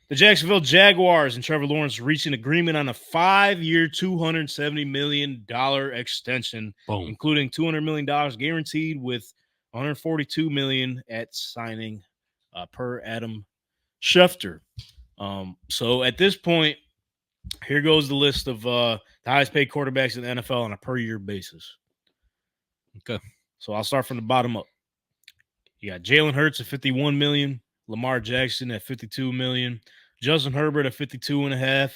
The Jacksonville Jaguars and Trevor Lawrence reached an agreement on a 5-year, $270 million extension, Boom. including $200 million guaranteed with $142 million at signing, per Adam Schefter. So at this point, here goes the list of the highest paid quarterbacks in the NFL on a per year basis. Okay. So I'll start from the bottom up. You got Jalen Hurts at $51 million, Lamar Jackson at $52 million, Justin Herbert at $52.5,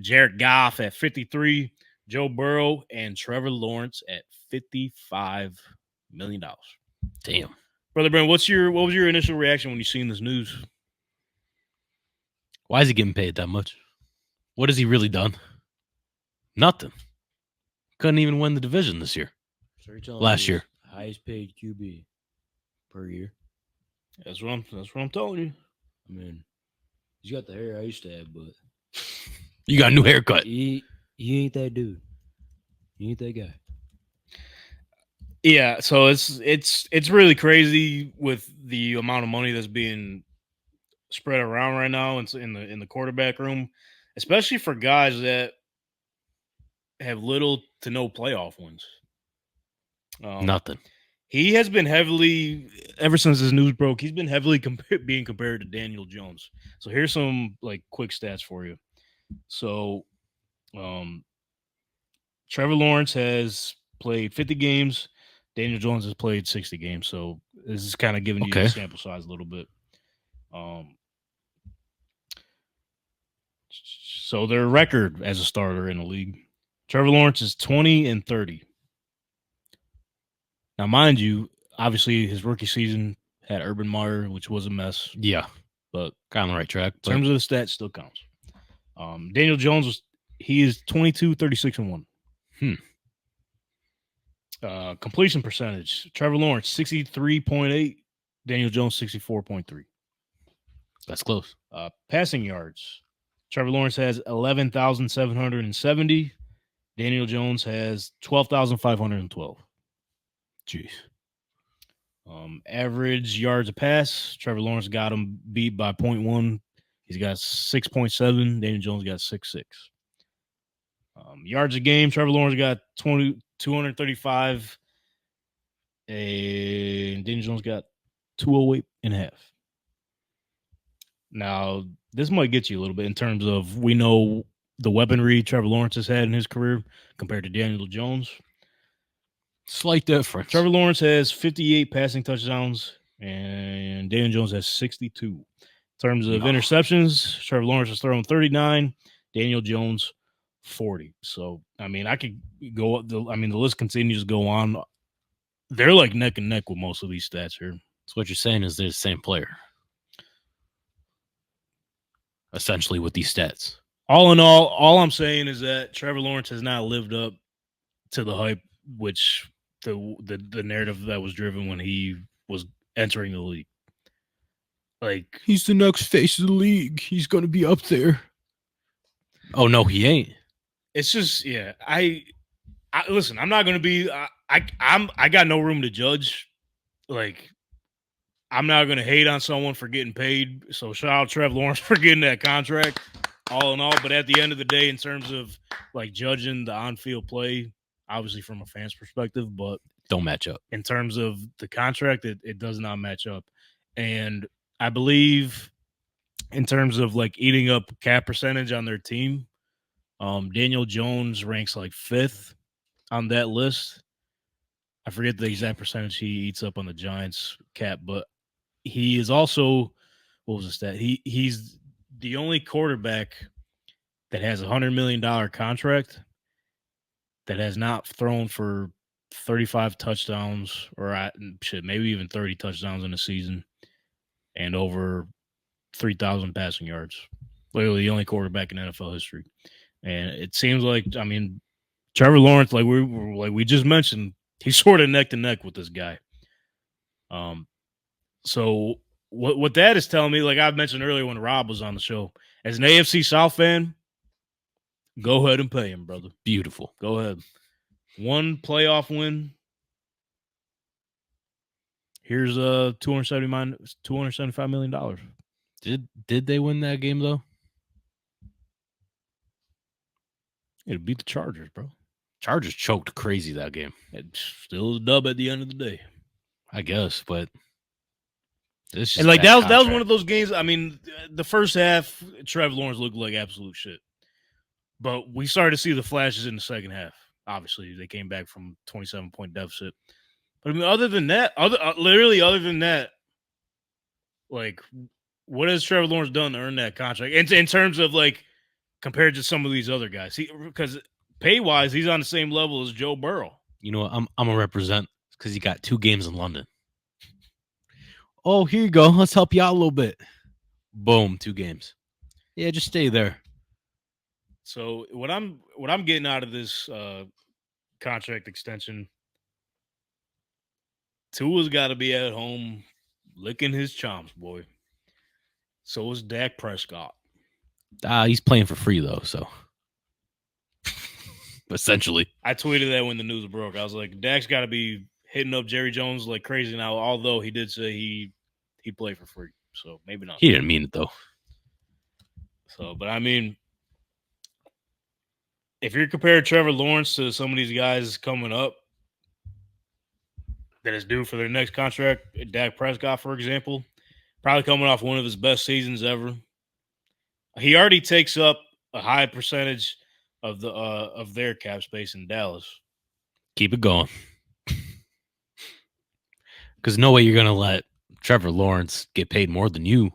Jared Goff at $53, Joe Burrow and Trevor Lawrence at $55 million. Damn. Brother Brent, what was your initial reaction when you seen this news? Why is he getting paid that much? What has he really done? Nothing. Couldn't even win the division this year. So Last year. Highest paid QB per year. That's what I'm telling you. I mean, he's got the hair I used to have, but You got a new haircut. he ain't that dude. He ain't that guy. Yeah, so it's really crazy with the amount of money that's being spread around right now in the quarterback room, especially for guys that have little to no playoff wins. Nothing. He has been heavily, ever since this news broke, he's been heavily being compared to Daniel Jones. So here's some like quick stats for you. So, Trevor Lawrence has played 50 games. Daniel Jones has played 60 games. So this is kind of giving you the sample size a little bit. So their record as a starter in the league, Trevor Lawrence is 20-30. Now, mind you, obviously his rookie season had Urban Meyer, which was a mess. Yeah, but got on the right track. In terms of the stats, still counts. Daniel Jones he is 22-36-1. Completion percentage: Trevor Lawrence 63.8, Daniel Jones 64.3. That's close. Passing yards: Trevor Lawrence has 11,770. Daniel Jones has 12,512. Jeez. Average yards a pass: Trevor Lawrence got him beat by 0.1. He's got 6.7. Daniel Jones got 6.6. Yards a game: Trevor Lawrence got 235, and Daniel Jones got 208.5. Now, this might get you a little bit in terms of we know the weaponry Trevor Lawrence has had in his career compared to Daniel Jones. Slight difference. Trevor Lawrence has 58 passing touchdowns, and Daniel Jones has 62. In terms of interceptions, Trevor Lawrence has thrown 39, Daniel Jones 40. So, I mean, I could go. The list continues to go on. They're like neck and neck with most of these stats here. So what you're saying is they're the same player, essentially, with these stats. All in all I'm saying is that Trevor Lawrence has not lived up to the hype, which the narrative that was driven when he was entering the league. Like, he's the next face of the league. He's going to be up there. Oh, no, he ain't. It's just, yeah. I listen, I'm not going to be, I got no room to judge. Like, I'm not going to hate on someone for getting paid. So shout out Trevor Lawrence for getting that contract, all in all. But at the end of the day, in terms of like judging the on-field play, obviously from a fan's perspective, but don't match up. In terms of the contract, it does not match up. And I believe in terms of like eating up cap percentage on their team, Daniel Jones ranks like 5th on that list. I forget the exact percentage he eats up on the Giants cap, but he is also, what was the stat? He's the only quarterback that has $100 million contract that has not thrown for 35 touchdowns or maybe even 30 touchdowns in a season and over 3,000 passing yards. Literally the only quarterback in NFL history. And it seems like, I mean, Trevor Lawrence, like we just mentioned, he's sort of neck to neck with this guy. So what that is telling me, like I mentioned earlier when Rob was on the show, as an AFC South fan, go ahead and pay him, brother. Beautiful. Go ahead. One playoff win. Here's $275 million. Did they win that game though? It beat the Chargers, bro. Chargers choked crazy that game. It's still a dub at the end of the day. I guess, but it's just And like bad that was one contract. of those games. I mean, the first half, Trevor Lawrence looked like absolute shit. But we started to see the flashes in the second half. Obviously, they came back from 27-point deficit. But I mean, other than that, other than that, like, what has Trevor Lawrence done to earn that contract? In terms of like compared to some of these other guys, because pay wise, he's on the same level as Joe Burrow. You know what? I'm gonna represent because he got 2 games in London. Oh, here you go. Let's help you out a little bit. Boom, 2 games. Yeah, just stay there. So what I'm getting out of this contract extension, Tua's got to be at home licking his chops, boy. So is Dak Prescott. He's playing for free though, so essentially. I tweeted that when the news broke. I was like, Dak's got to be hitting up Jerry Jones like crazy now. Although he did say he played for free, so maybe not. He didn't mean it though. So, but I mean, if you're comparing Trevor Lawrence to some of these guys coming up that is due for their next contract, Dak Prescott, for example, probably coming off one of his best seasons ever. He already takes up a high percentage of their cap space in Dallas. Keep it going. Because no way you're going to let Trevor Lawrence get paid more than you.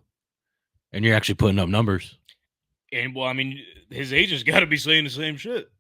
And you're actually putting up numbers. And, well, I mean, his agent's got to be saying the same shit.